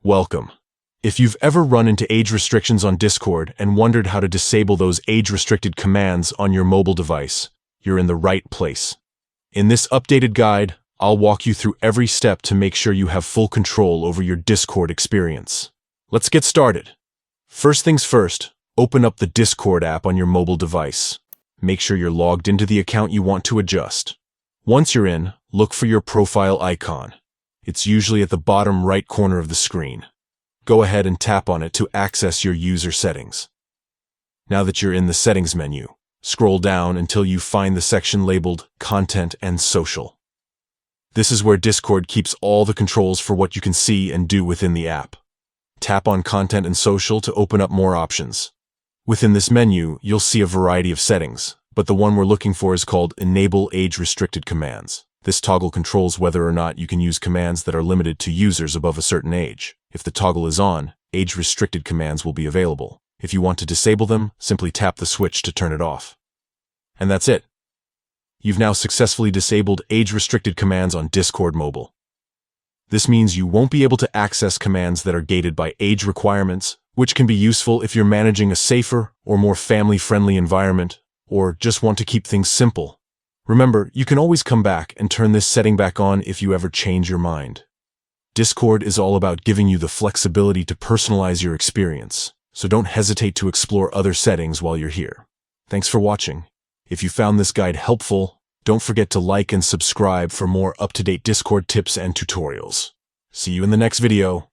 Welcome. If you've ever run into age restrictions on Discord and wondered how to disable those age-restricted commands on your mobile device, you're in the right place. In this updated guide, I'll walk you through every step to make sure you have full control over your Discord experience. Let's get started. First things first, open up the Discord app on your mobile device. Make sure you're logged into the account you want to adjust. Once you're in, look for your profile icon. It's usually at the bottom right corner of the screen. Go ahead and tap on it to access your user settings. Now that you're in the settings menu, scroll down until you find the section labeled Content and Social. This is where Discord keeps all the controls for what you can see and do within the app. Tap on Content and Social to open up more options. Within this menu, you'll see a variety of settings, but the one we're looking for is called Enable Age-Restricted Commands. This toggle controls whether or not you can use commands that are limited to users above a certain age. If the toggle is on, age-restricted commands will be available. If you want to disable them, simply tap the switch to turn it off. And that's it. You've now successfully disabled age-restricted commands on Discord Mobile. This means you won't be able to access commands that are gated by age requirements, which can be useful if you're managing a safer or more family-friendly environment, or just want to keep things simple. Remember, you can always come back and turn this setting back on if you ever change your mind. Discord is all about giving you the flexibility to personalize your experience, so don't hesitate to explore other settings while you're here. Thanks for watching. If you found this guide helpful, don't forget to like and subscribe for more up-to-date Discord tips and tutorials. See you in the next video.